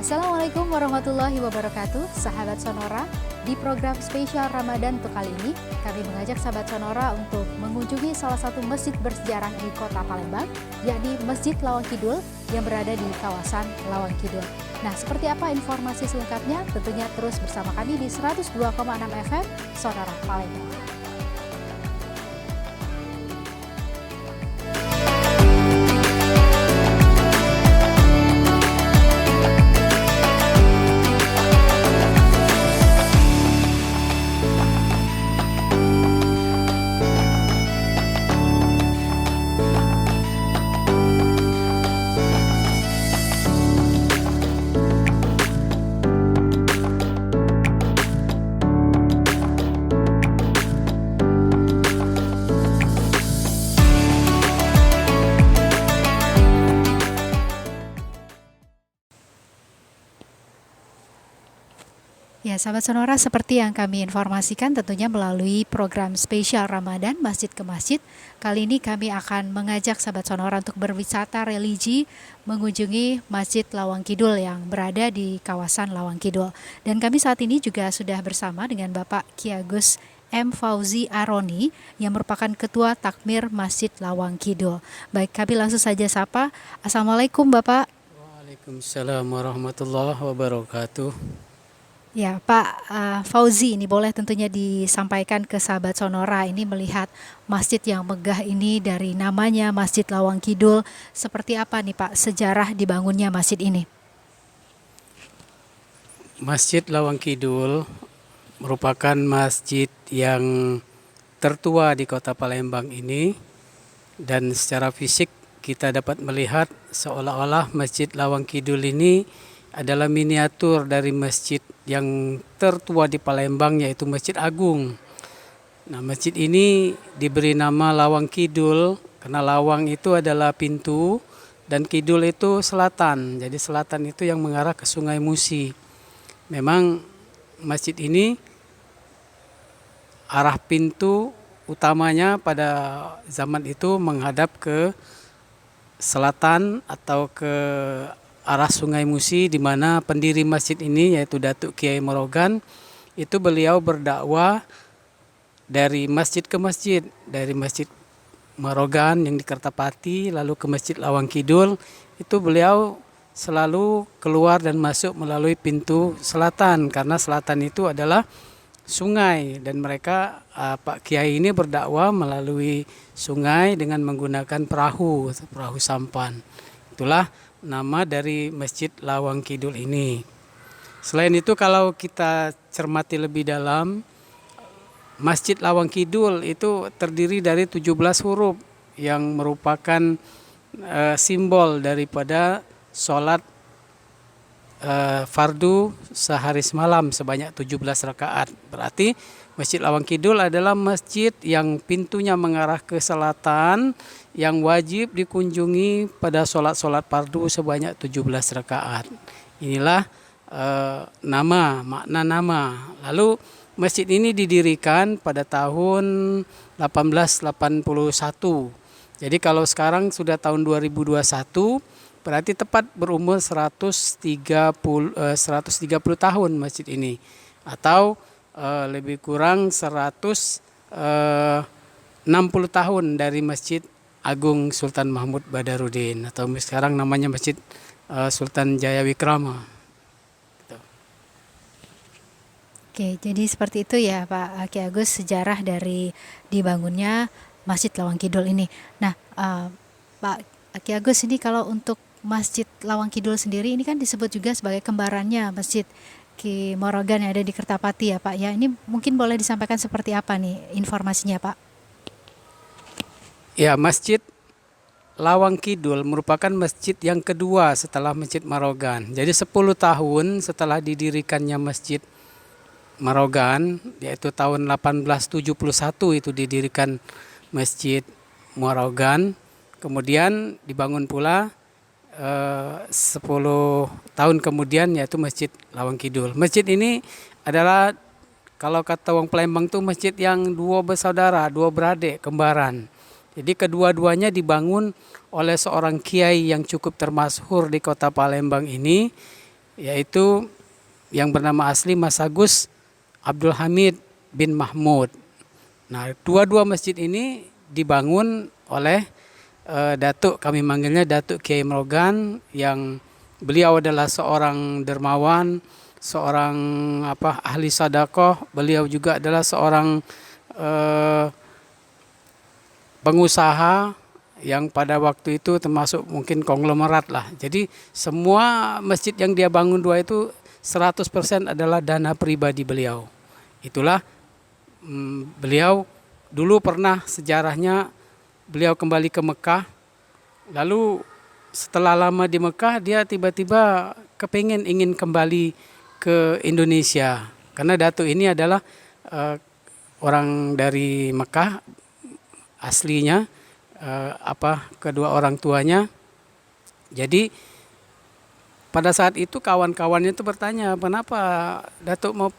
Assalamualaikum warahmatullahi wabarakatuh, sahabat Sonora. Di program spesial Ramadan untuk kali ini, kami mengajak sahabat Sonora untuk mengunjungi salah satu masjid bersejarah di kota Palembang, yakni Masjid Lawang Kidul yang berada di kawasan Lawang Kidul. Nah, seperti apa informasi selengkapnya? Tentunya terus bersama kami di 102,6 FM Sonora Palembang. Ya, sahabat Sonora, seperti yang kami informasikan tentunya melalui program spesial Ramadan Masjid ke Masjid. Kali ini kami akan mengajak sahabat Sonora untuk berwisata religi mengunjungi Masjid Lawang Kidul yang berada di kawasan Lawang Kidul. Dan kami saat ini juga sudah bersama dengan Bapak Ki Agus M. Fauzi Aroni yang merupakan Ketua Takmir Masjid Lawang Kidul. Baik, kami langsung saja sapa. Assalamualaikum Bapak. Waalaikumsalam warahmatullahi wabarakatuh. Ya, Pak Fauzi, ini boleh tentunya disampaikan ke sahabat Sonora ini melihat masjid yang megah ini dari namanya Masjid Lawang Kidul. Seperti apa nih Pak sejarah dibangunnya masjid ini? Masjid Lawang Kidul merupakan masjid yang tertua di kota Palembang ini, dan secara fisik kita dapat melihat seolah-olah Masjid Lawang Kidul ini adalah miniatur dari masjid yang tertua di Palembang, yaitu Masjid Agung. Nah, masjid ini diberi nama Lawang Kidul karena lawang itu adalah pintu dan kidul itu selatan. Jadi selatan itu yang mengarah ke Sungai Musi. Memang masjid ini arah pintu utamanya pada zaman itu menghadap ke selatan atau ke arah Sungai Musi, di mana pendiri masjid ini yaitu Datuk Kiai Morogan itu beliau berdakwah dari masjid ke masjid, dari Masjid Morogan yang di Kertapati lalu ke Masjid Lawang Kidul. Itu beliau selalu keluar dan masuk melalui pintu selatan karena selatan itu adalah sungai, dan mereka Pak Kiai ini berdakwah melalui sungai dengan menggunakan perahu sampan. Itulah nama dari Masjid Lawang Kidul ini. Selain itu, kalau kita cermati lebih dalam, Masjid Lawang Kidul itu terdiri dari 17 huruf yang merupakan simbol daripada sholat fardu sehari semalam sebanyak 17 rakaat. Berarti Masjid Lawang Kidul adalah masjid yang pintunya mengarah ke selatan, yang wajib dikunjungi pada sholat-sholat fardu sebanyak 17 rakaat. Inilah makna nama. Lalu masjid ini didirikan pada tahun 1881. Jadi kalau sekarang sudah tahun 2021, berarti tepat berumur 130 tahun masjid ini, atau lebih kurang 160 tahun dari Masjid Agung Sultan Mahmud Badarudin, atau sekarang namanya Masjid Sultan Jayawikrama. Oke, jadi seperti itu ya Pak Ki Agus sejarah dari dibangunnya Masjid Lawang Kidul ini. Nah, Pak Ki Agus, ini kalau untuk Masjid Lawang Kidul sendiri ini kan disebut juga sebagai kembarannya Masjid Ki Morogan yang ada di Kertapati ya Pak ya. Ini mungkin boleh disampaikan seperti apa nih informasinya Pak? Ya, Masjid Lawang Kidul merupakan masjid yang kedua setelah Masjid Morogan. Jadi 10 tahun setelah didirikannya Masjid Morogan, yaitu tahun 1871 itu didirikan Masjid Morogan. Kemudian dibangun pula 10 tahun kemudian, yaitu Masjid Lawang Kidul. Masjid ini adalah, kalau kata orang Palembang itu, masjid yang dua bersaudara, dua beradik, kembaran. Jadi kedua-duanya dibangun oleh seorang kiai yang cukup termasyhur di kota Palembang ini, yaitu yang bernama asli Mas Agus Abdul Hamid bin Mahmud. Nah, dua-dua masjid ini dibangun oleh Datuk, kami manggilnya Datuk Kiai Merogan, yang beliau adalah seorang dermawan, seorang ahli sedekah. Beliau juga adalah seorang pengusaha yang pada waktu itu termasuk mungkin konglomerat lah. Jadi semua masjid yang dia bangun dua itu 100% adalah dana pribadi beliau. Itulah beliau dulu pernah sejarahnya beliau kembali ke Mekah. Lalu setelah lama di Mekah dia tiba-tiba ingin kembali ke Indonesia. Karena Datuk ini adalah orang dari Mekah aslinya, kedua orang tuanya. Jadi pada saat itu kawan-kawannya itu bertanya, kenapa Datuk mau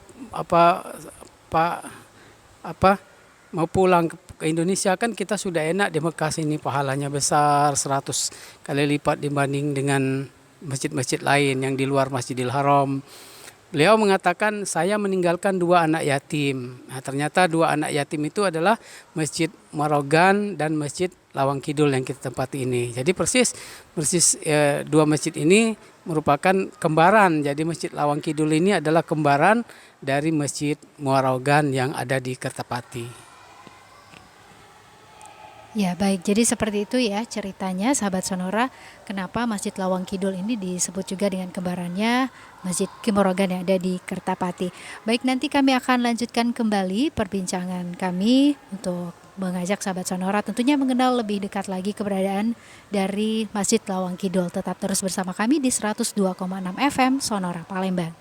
mau pulang ke Indonesia, kan kita sudah enak di Mekah sini, pahalanya besar 100 kali lipat dibanding dengan masjid-masjid lain yang di luar Masjidil Haram. Beliau mengatakan, saya meninggalkan 2 anak yatim. Nah, ternyata 2 anak yatim itu adalah Masjid Merogan dan Masjid Lawang Kidul yang kita tempati ini. Jadi persis 2 masjid ini merupakan kembaran. Jadi Masjid Lawang Kidul ini adalah kembaran dari Masjid Merogan yang ada di Kertapati. Ya baik, jadi seperti itu ya ceritanya sahabat Sonora, kenapa Masjid Lawang Kidul ini disebut juga dengan kembarannya Masjid Kimorogan yang ada di Kertapati. Baik, nanti kami akan lanjutkan kembali perbincangan kami untuk mengajak sahabat Sonora tentunya mengenal lebih dekat lagi keberadaan dari Masjid Lawang Kidul. Tetap terus bersama kami di 102,6 FM Sonora Palembang.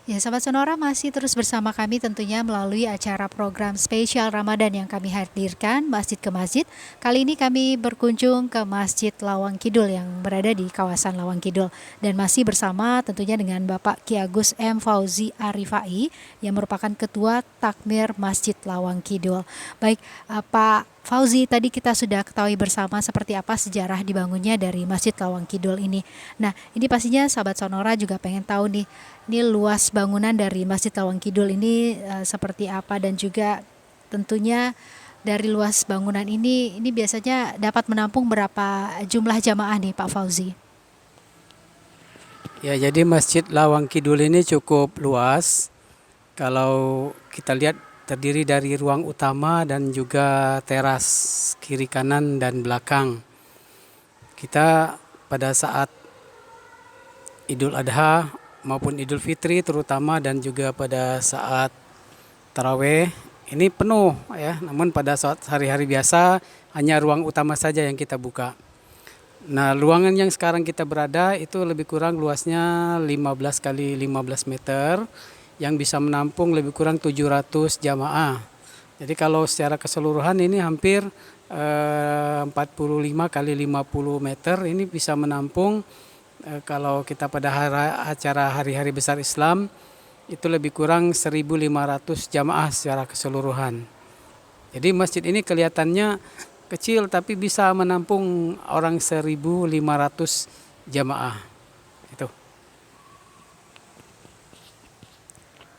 Ya, sahabat Sonora masih terus bersama kami tentunya melalui acara program spesial Ramadan yang kami hadirkan Masjid ke Masjid. Kali ini kami berkunjung ke Masjid Lawang Kidul yang berada di kawasan Lawang Kidul. Dan masih bersama tentunya dengan Bapak Ki Agus M. Fauzi Arifai yang merupakan Ketua Takmir Masjid Lawang Kidul. Baik, Pak Fauzi, tadi kita sudah ketahui bersama seperti apa sejarah dibangunnya dari Masjid Lawang Kidul ini. Nah, ini pastinya sahabat Sonora juga pengen tahu nih, ini luas bangunan dari Masjid Lawang Kidul ini seperti apa, dan juga tentunya dari luas bangunan ini biasanya dapat menampung berapa jumlah jamaah nih Pak Fauzi? Ya, jadi Masjid Lawang Kidul ini cukup luas. Kalau kita lihat terdiri dari ruang utama dan juga teras kiri kanan dan belakang. Kita pada saat Idul Adha maupun Idul Fitri terutama, dan juga pada saat Taraweh ini penuh ya. Namun pada saat hari-hari biasa hanya ruang utama saja yang kita buka. Nah, ruangan yang sekarang kita berada itu lebih kurang luasnya 15 kali 15 meter yang bisa menampung lebih kurang 700 jamaah. Jadi kalau secara keseluruhan ini hampir 45 kali 50 meter ini bisa menampung, kalau kita pada acara hari-hari besar Islam itu lebih kurang 1.500 jamaah secara keseluruhan. Jadi masjid ini kelihatannya kecil tapi bisa menampung orang 1.500 jamaah. Itu.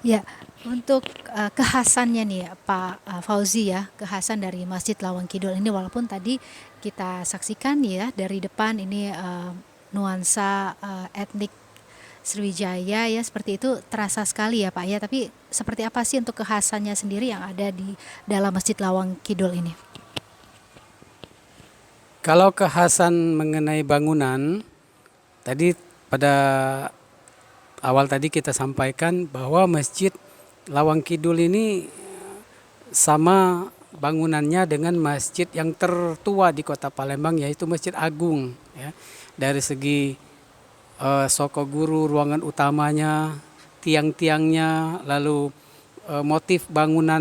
Ya, untuk kekhasannya nih Pak Fauzi ya, kekhasan dari Masjid Lawang Kidul ini, walaupun tadi kita saksikan ya dari depan ini nuansa etnik Sriwijaya ya, seperti itu terasa sekali ya Pak ya, tapi seperti apa sih untuk kekhasannya sendiri yang ada di dalam Masjid Lawang Kidul ini? Kalau kekhasan mengenai bangunan, tadi pada awal tadi kita sampaikan bahwa Masjid Lawang Kidul ini sama bangunannya dengan masjid yang tertua di Kota Palembang, yaitu Masjid Agung ya. Dari segi soko guru, ruangan utamanya, tiang-tiangnya, lalu motif bangunan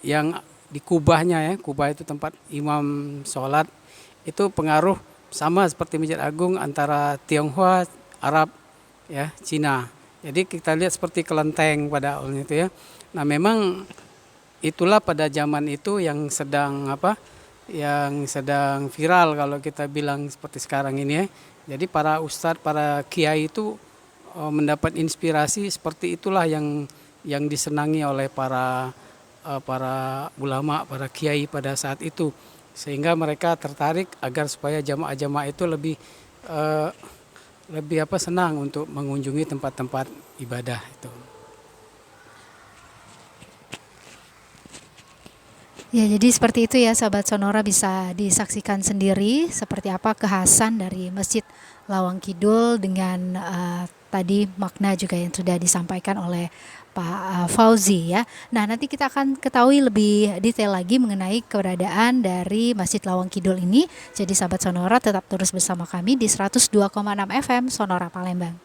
yang di kubahnya ya, kubah itu tempat imam sholat, itu pengaruh sama seperti Masjid Agung antara Tionghoa, Arab, ya, Cina. Jadi kita lihat seperti kelenteng pada awalnya itu ya. Nah memang itulah pada zaman itu yang sedang yang sedang viral kalau kita bilang seperti sekarang ini ya. Jadi para ustadz, para kiai itu mendapat inspirasi seperti itulah yang disenangi oleh para ulama, para kiai pada saat itu, sehingga mereka tertarik agar supaya jamaah-jamaah itu lebih senang untuk mengunjungi tempat-tempat ibadah itu. Ya, jadi seperti itu ya sahabat Sonora, bisa disaksikan sendiri seperti apa kekhasan dari Masjid Lawang Kidul dengan tadi makna juga yang sudah disampaikan oleh Pak Fauzi ya. Nah, nanti kita akan ketahui lebih detail lagi mengenai keberadaan dari Masjid Lawang Kidul ini. Jadi sahabat Sonora tetap terus bersama kami di 102,6 FM Sonora Palembang.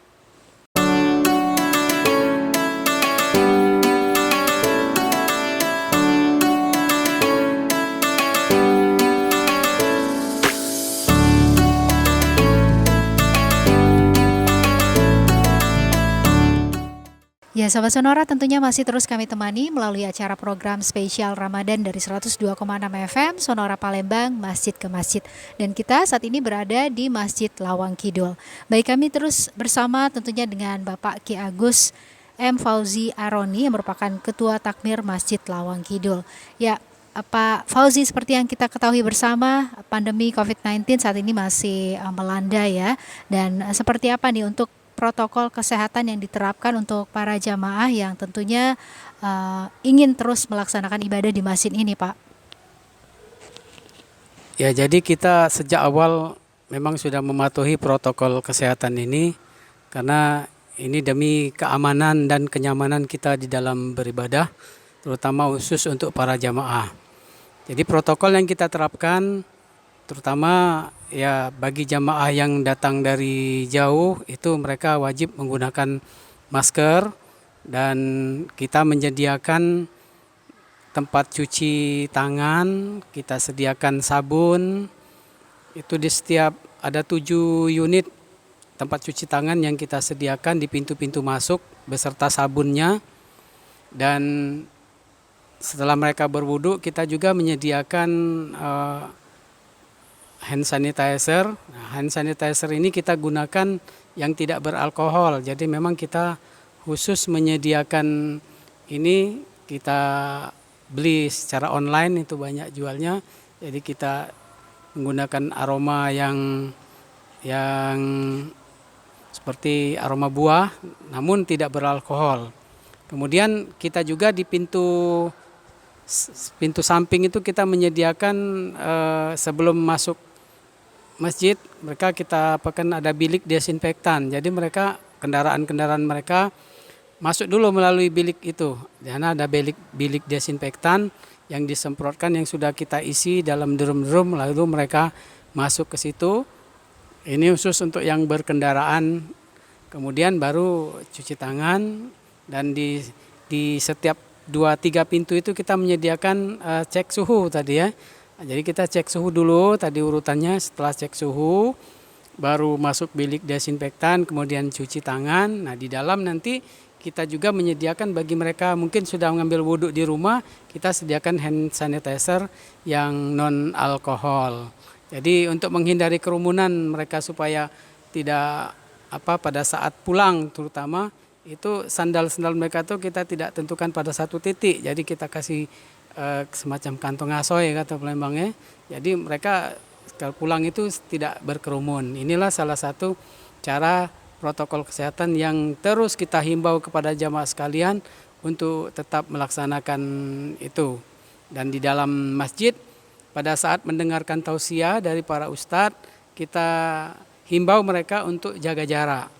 Ya, sahabat Sonora, tentunya masih terus kami temani melalui acara program spesial Ramadan dari 102,6 FM Sonora Palembang, Masjid ke Masjid. Dan kita saat ini berada di Masjid Lawang Kidul. Baik, kami terus bersama tentunya dengan Bapak Ki Agus M. Fauzi Aroni yang merupakan Ketua Takmir Masjid Lawang Kidul. Ya, Pak Fauzi, seperti yang kita ketahui bersama, pandemi COVID-19 saat ini masih melanda ya. Dan seperti apa nih untuk protokol kesehatan yang diterapkan untuk para jamaah yang tentunya ingin terus melaksanakan ibadah di masjid ini, Pak? Ya, jadi kita sejak awal memang sudah mematuhi protokol kesehatan ini karena ini demi keamanan dan kenyamanan kita di dalam beribadah, terutama khusus untuk para jamaah. Jadi protokol yang kita terapkan terutama ya bagi jamaah yang datang dari jauh itu mereka wajib menggunakan masker, dan kita menyediakan tempat cuci tangan, kita sediakan sabun. Itu di setiap ada 7 unit tempat cuci tangan yang kita sediakan di pintu-pintu masuk beserta sabunnya. Dan setelah mereka berwudu kita juga menyediakan hand sanitizer. Nah, hand sanitizer ini kita gunakan yang tidak beralkohol. Jadi memang kita khusus menyediakan ini, kita beli secara online, itu banyak jualnya. Jadi kita menggunakan aroma yang seperti aroma buah namun tidak beralkohol. Kemudian kita juga di pintu samping itu kita menyediakan sebelum masuk masjid mereka kita ada bilik desinfektan. Jadi mereka kendaraan mereka masuk dulu melalui bilik itu. Di sana ada bilik desinfektan yang disemprotkan, yang sudah kita isi dalam drum-drum, lalu mereka masuk ke situ. Ini khusus untuk yang berkendaraan. Kemudian baru cuci tangan, dan di setiap 2-3 pintu itu kita menyediakan cek suhu tadi ya. Jadi kita cek suhu dulu tadi urutannya, setelah cek suhu baru masuk bilik desinfektan, kemudian cuci tangan. Nah, di dalam nanti kita juga menyediakan bagi mereka mungkin sudah mengambil wudhu di rumah, kita sediakan hand sanitizer yang non alkohol. Jadi untuk menghindari kerumunan mereka supaya tidak pada saat pulang, terutama itu sandal-sandal mereka tuh kita tidak tentukan pada satu titik. Jadi kita kasih semacam kantong asoy kata Palembangnya. Jadi mereka kalau pulang itu tidak berkerumun. Inilah salah satu cara protokol kesehatan yang terus kita himbau kepada jamaah sekalian untuk tetap melaksanakan itu. Dan di dalam masjid pada saat mendengarkan tausiah dari para ustadz, kita himbau mereka untuk jaga jarak.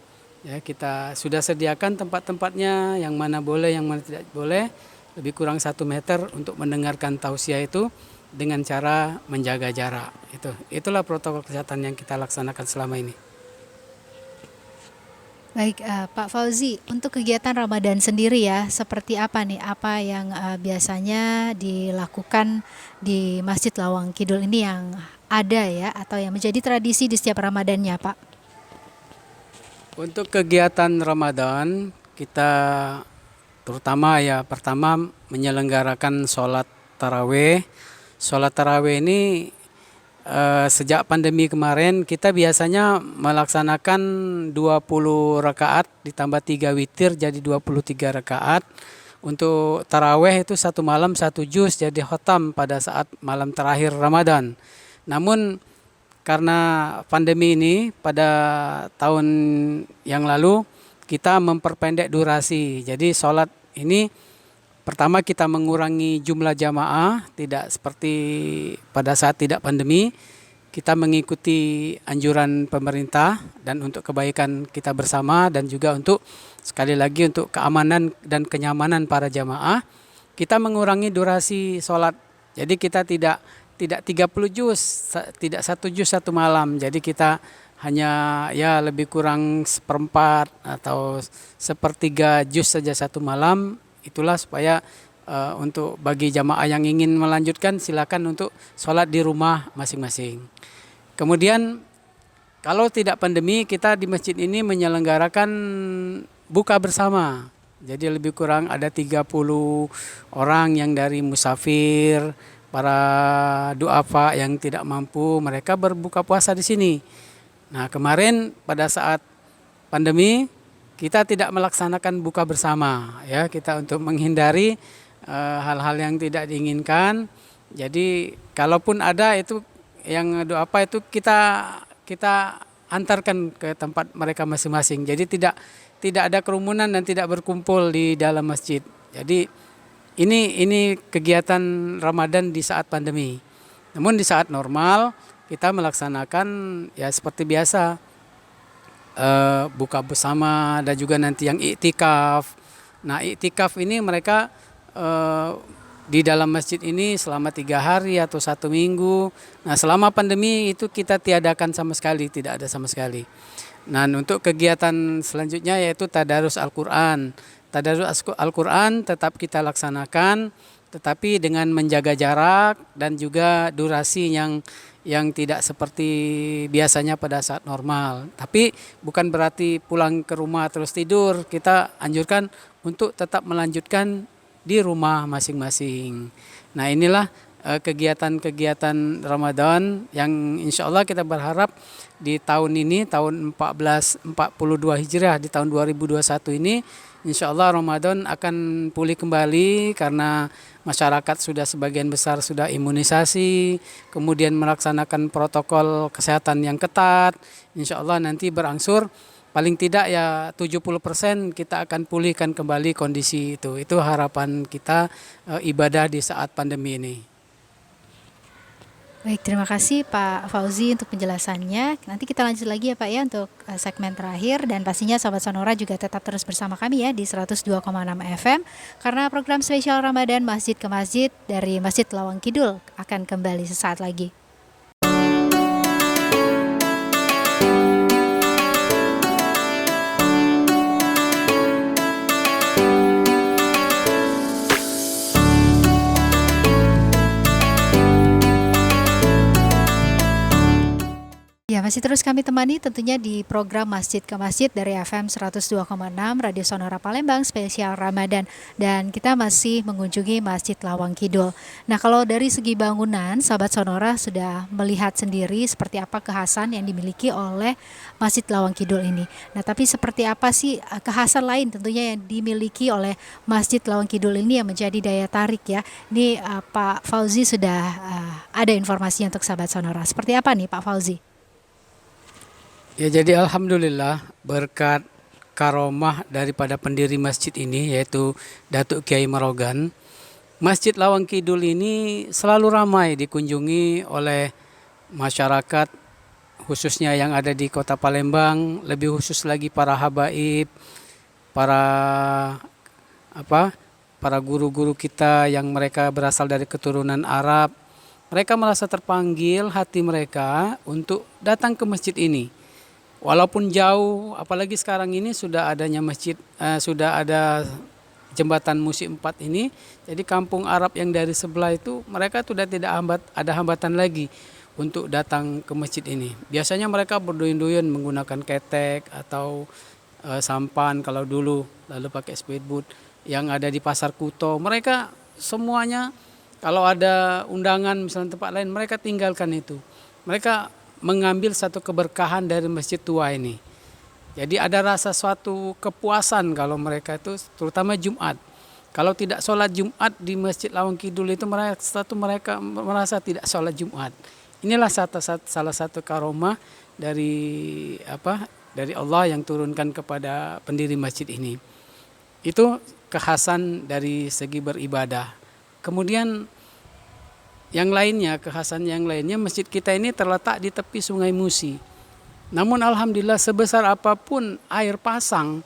Ya, kita sudah sediakan tempat-tempatnya, yang mana boleh, yang mana tidak boleh, lebih kurang 1 meter untuk mendengarkan tausiah itu dengan cara menjaga jarak. Itulah protokol kesehatan yang kita laksanakan selama ini. Baik, Pak Fauzi, untuk kegiatan Ramadan sendiri ya, seperti apa nih? Apa yang biasanya dilakukan di Masjid Lawang Kidul ini yang ada ya, atau yang menjadi tradisi di setiap Ramadannya, Pak? Untuk kegiatan Ramadan kita terutama ya pertama menyelenggarakan sholat taraweh. Sholat taraweh ini sejak pandemi kemarin kita biasanya melaksanakan 20 rakaat ditambah 3 witir jadi 23 rakaat. Untuk taraweh itu satu malam satu juz jadi khotam pada saat malam terakhir Ramadan. Namun karena pandemi ini pada tahun yang lalu kita memperpendek durasi. Jadi sholat ini pertama kita mengurangi jumlah jamaah, tidak seperti pada saat tidak pandemi. Kita mengikuti anjuran pemerintah dan untuk kebaikan kita bersama dan juga untuk sekali lagi untuk keamanan dan kenyamanan para jamaah, kita mengurangi durasi sholat. Jadi kita tidak 30 juz, tidak satu juz satu malam. Jadi kita hanya ya lebih kurang seperempat atau sepertiga juz saja satu malam. Itulah supaya untuk bagi jamaah yang ingin melanjutkan silakan untuk sholat di rumah masing-masing. Kemudian kalau tidak pandemi kita di masjid ini menyelenggarakan buka bersama. Jadi lebih kurang ada 30 orang yang dari musafir, para duafa yang tidak mampu, mereka berbuka puasa di sini. Nah, kemarin pada saat pandemi kita tidak melaksanakan buka bersama ya, kita untuk menghindari hal-hal yang tidak diinginkan. Jadi kalaupun ada itu yang duafa itu kita antarkan ke tempat mereka masing-masing. Jadi tidak ada kerumunan dan tidak berkumpul di dalam masjid. Jadi ini kegiatan Ramadan di saat pandemi. Namun di saat normal kita melaksanakan ya seperti biasa, buka bersama dan juga nanti yang iktikaf. Nah, iktikaf ini mereka di dalam masjid ini selama 3 hari atau 1 minggu. Nah, selama pandemi itu kita tiadakan sama sekali, tidak ada sama sekali. Nah, untuk kegiatan selanjutnya yaitu tadarus Al-Quran. Tadarus Al-Quran tetap kita laksanakan, tetapi dengan menjaga jarak dan juga durasi yang tidak seperti biasanya pada saat normal. Tapi bukan berarti pulang ke rumah terus tidur. Kita anjurkan untuk tetap melanjutkan di rumah masing-masing. Nah, inilah kegiatan-kegiatan Ramadan yang insya Allah kita berharap di tahun ini, tahun 1442 Hijriah, di tahun 2021 ini, insya Allah Ramadan akan pulih kembali karena masyarakat sudah sebagian besar sudah imunisasi, kemudian melaksanakan protokol kesehatan yang ketat. Insya Allah nanti berangsur paling tidak ya 70% kita akan pulihkan kembali kondisi itu. Itu harapan kita ibadah di saat pandemi ini. Baik, terima kasih Pak Fauzi untuk penjelasannya. Nanti kita lanjut lagi ya Pak ya untuk segmen terakhir, dan pastinya Sobat Sonora juga tetap terus bersama kami ya di 102,6 FM karena program spesial Ramadan Masjid ke Masjid dari Masjid Lawang Kidul akan kembali sesaat lagi. Ya, masih terus kami temani tentunya di program Masjid ke Masjid dari FM 102,6 Radio Sonora Palembang spesial Ramadan, dan kita masih mengunjungi Masjid Lawang Kidul. Nah, kalau dari segi bangunan, sahabat Sonora sudah melihat sendiri seperti apa kekhasan yang dimiliki oleh Masjid Lawang Kidul ini. Nah, tapi seperti apa sih kekhasan lain tentunya yang dimiliki oleh Masjid Lawang Kidul ini yang menjadi daya tarik ya. Ini Pak Fauzi sudah ada informasinya untuk sahabat Sonora. Seperti apa nih Pak Fauzi? Ya, jadi alhamdulillah berkat karomah daripada pendiri masjid ini yaitu Datuk Kiai Marogan, Masjid Lawang Kidul ini selalu ramai dikunjungi oleh masyarakat khususnya yang ada di Kota Palembang, lebih khusus lagi para habaib, para para guru-guru kita yang mereka berasal dari keturunan Arab. Mereka merasa terpanggil hati mereka untuk datang ke masjid ini. walaupun jauh, apalagi sekarang ini sudah adanya masjid, sudah ada jembatan Musi 4 ini, jadi kampung Arab yang dari sebelah itu mereka sudah tidak ada hambatan lagi untuk datang ke masjid ini. Biasanya mereka berduyun-duyun menggunakan ketek atau sampan kalau dulu, lalu pakai speedboat yang ada di Pasar Kuto. Mereka semuanya kalau ada undangan misalnya tempat lain, mereka tinggalkan itu. Mereka mengambil satu keberkahan dari masjid tua ini. Jadi ada rasa suatu kepuasan kalau mereka itu, terutama Jumat. Kalau tidak sholat Jumat di Masjid Lawang Kidul itu mereka merasa tidak sholat Jumat. Inilah salah satu karomah dari dari Allah yang turunkan kepada pendiri masjid ini. Itu kekhasan dari segi beribadah. Kemudian kekhasan yang lainnya, masjid kita ini terletak di tepi Sungai Musi. Namun alhamdulillah sebesar apapun air pasang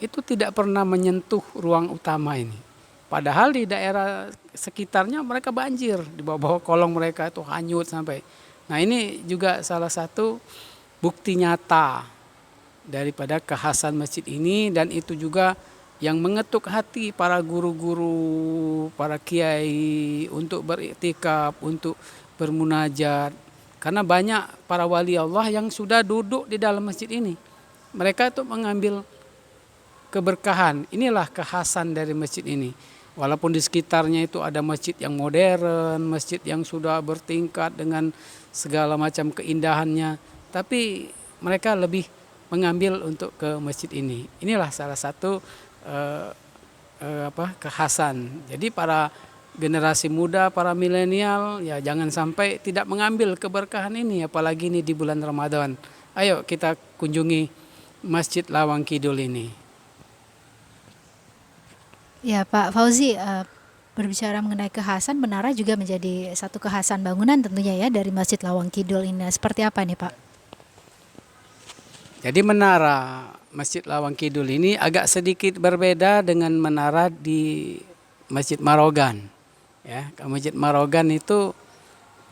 itu tidak pernah menyentuh ruang utama ini. Padahal di daerah sekitarnya mereka banjir, di bawah kolong mereka itu hanyut sampai. Nah ini juga salah satu bukti nyata daripada kekhasan masjid ini, dan itu juga yang mengetuk hati para guru-guru, para kiai untuk beriktikaf, untuk bermunajat. Karena banyak para wali Allah yang sudah duduk di dalam masjid ini. Mereka itu mengambil keberkahan. Inilah kekhasan dari masjid ini. Walaupun di sekitarnya itu ada masjid yang modern, masjid yang sudah bertingkat dengan segala macam keindahannya, tapi mereka lebih mengambil untuk ke masjid ini. Inilah salah satu kekhasan. Jadi para generasi muda, para milenial, ya jangan sampai tidak mengambil keberkahan ini, apalagi ini di bulan Ramadan. Ayo kita kunjungi Masjid Lawang Kidul ini. Ya Pak Fauzi, berbicara mengenai kekhasan, menara juga menjadi satu kekhasan bangunan tentunya ya dari Masjid Lawang Kidul ini. Seperti apa nih Pak? Jadi menara Masjid Lawang Kidul ini agak sedikit berbeda dengan menara di Masjid Marogan. Ya, Masjid Marogan itu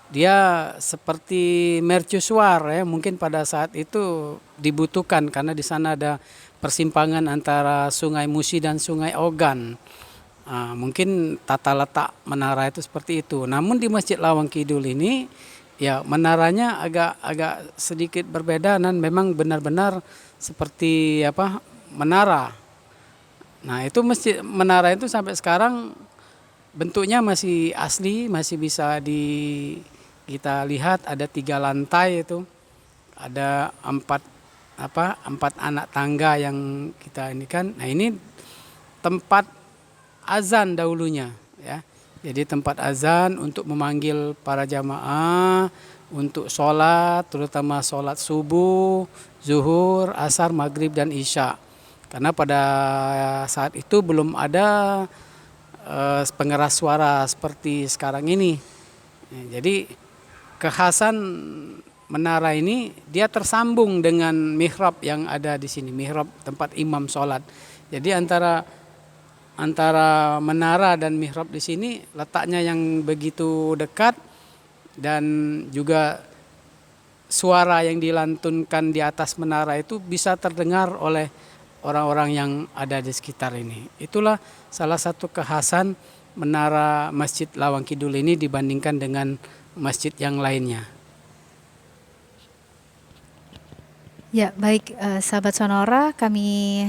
dia seperti mercusuar ya, mungkin pada saat itu dibutuhkan karena di sana ada persimpangan antara Sungai Musi dan Sungai Ogan. Mungkin tata letak menara itu seperti itu. Namun di Masjid Lawang Kidul ini ya menaranya agak sedikit berbeda dan memang benar-benar seperti menara. Nah, itu menara itu sampai sekarang bentuknya masih asli, masih bisa kita lihat. Ada 3 lantai itu, ada 4 anak tangga yang kita ini kan. Nah ini tempat azan dahulunya ya. Jadi tempat azan untuk memanggil para jamaah untuk sholat, terutama sholat subuh, zuhur, asar, maghrib, dan isya. Karena pada saat itu belum ada pengeras suara seperti sekarang ini. Jadi kekhasan menara ini dia tersambung dengan mihrab yang ada di sini, mihrab tempat imam sholat. Jadi antara menara dan mihrab di sini letaknya yang begitu dekat, dan juga suara yang dilantunkan di atas menara itu bisa terdengar oleh orang-orang yang ada di sekitar ini. Itulah salah satu kekhasan menara Masjid Lawang Kidul ini dibandingkan dengan masjid yang lainnya. Ya baik, sahabat Sonora, kami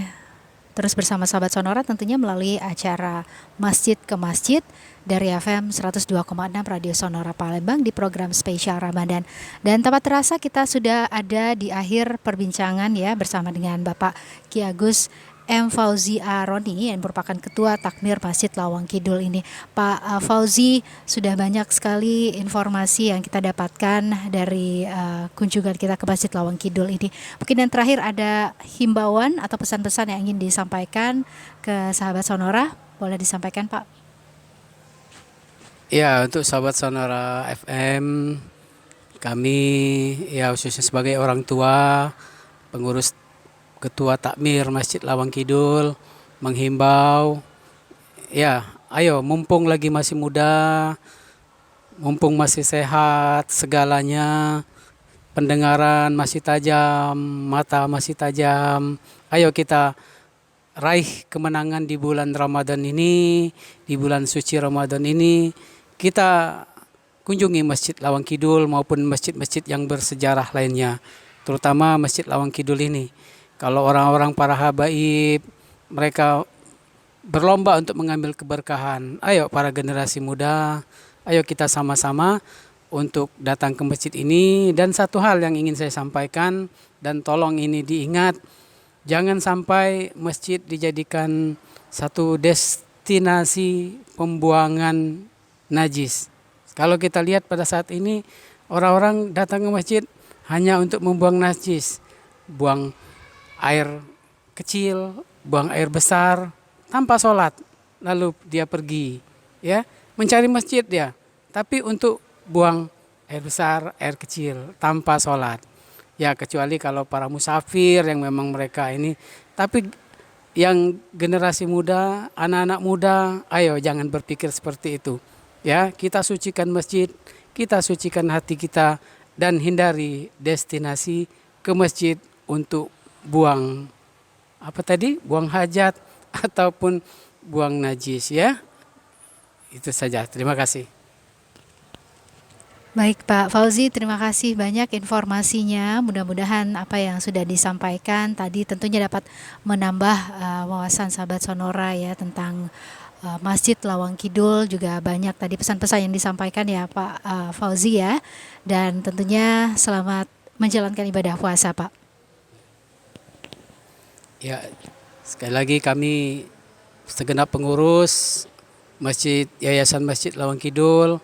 terus bersama sahabat Sonora tentunya melalui acara Masjid ke Masjid dari FM 102,6 Radio Sonora Palembang di program spesial Ramadan. Dan tepat terasa kita sudah ada di akhir perbincangan ya bersama dengan Bapak Ki Agus M. Fauzi Aroni yang merupakan Ketua Takmir Masjid Lawang Kidul ini. Pak Fauzi, sudah banyak sekali informasi yang kita dapatkan dari kunjungan kita ke Masjid Lawang Kidul ini. Mungkin yang terakhir ada himbauan atau pesan-pesan yang ingin disampaikan ke sahabat Sonora, boleh disampaikan Pak? Ya, untuk sahabat Sonora FM, kami ya khususnya sebagai orang tua, pengurus Ketua Takmir Masjid Lawang Kidul menghimbau, ya ayo mumpung lagi masih muda, mumpung masih sehat segalanya, pendengaran masih tajam, mata masih tajam. Ayo kita raih kemenangan di bulan Ramadan ini, di bulan suci Ramadan ini. Kita kunjungi Masjid Lawang Kidul maupun masjid-masjid yang bersejarah lainnya, terutama Masjid Lawang Kidul ini. Kalau orang-orang para habaib, mereka berlomba untuk mengambil keberkahan. Ayo para generasi muda, ayo kita sama-sama untuk datang ke masjid ini. Dan satu hal yang ingin saya sampaikan, dan tolong ini diingat, jangan sampai masjid dijadikan satu destinasi pembuangan najis. Kalau kita lihat pada saat ini, orang-orang datang ke masjid hanya untuk membuang najis, buang air kecil, buang air besar, tanpa sholat, lalu dia pergi, ya, mencari masjid dia, tapi untuk buang air besar, air kecil, tanpa sholat. Ya kecuali kalau para musafir yang memang mereka ini, tapi yang generasi muda, anak-anak muda, ayo jangan berpikir seperti itu. Ya, kita sucikan masjid, kita sucikan hati kita, dan hindari destinasi ke masjid untuk buang buang hajat ataupun buang najis, ya. Itu saja. Terima kasih. Baik Pak Fauzi, terima kasih banyak informasinya. Mudah-mudahan apa yang sudah disampaikan tadi tentunya dapat menambah wawasan sahabat Sonora ya tentang Masjid Lawang Kidul. Juga banyak tadi pesan-pesan yang disampaikan ya Pak Fauzi ya. Dan tentunya selamat menjalankan ibadah puasa Pak. Ya, sekali lagi kami segenap pengurus Yayasan Masjid Lawang Kidul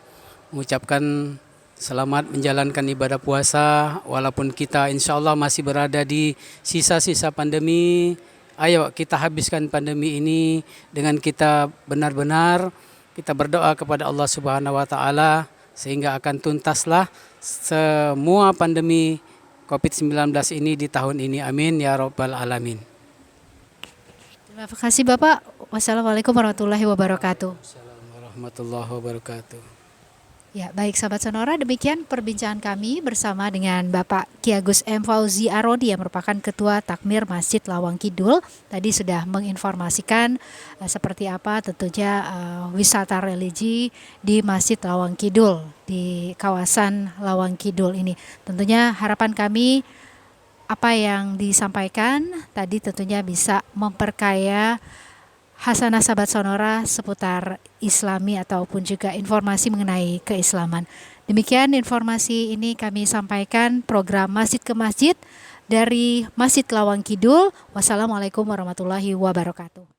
mengucapkan selamat menjalankan ibadah puasa walaupun kita insya Allah masih berada di sisa-sisa pandemi. Ayo kita habiskan pandemi ini dengan kita benar-benar kita berdoa kepada Allah Subhanahu wa taala sehingga akan tuntaslah semua pandemi COVID-19 ini di tahun ini. Amin ya rabbal alamin. Terima kasih Bapak. Wassalamualaikum warahmatullahi wabarakatuh. Assalamualaikum warahmatullahi wabarakatuh. Ya, baik sahabat Sonora, demikian perbincangan kami bersama dengan Bapak Ki Agus M. Fauzi Arodi yang merupakan Ketua Takmir Masjid Lawang Kidul. Tadi sudah menginformasikan seperti apa tentunya wisata religi di Masjid Lawang Kidul, di kawasan Lawang Kidul ini. Tentunya harapan kami apa yang disampaikan tadi tentunya bisa memperkaya hasanah sahabat Sonora seputar Islami ataupun juga informasi mengenai keislaman. Demikian informasi ini kami sampaikan program Masjid ke Masjid dari Masjid Lawang Kidul. Wassalamualaikum warahmatullahi wabarakatuh.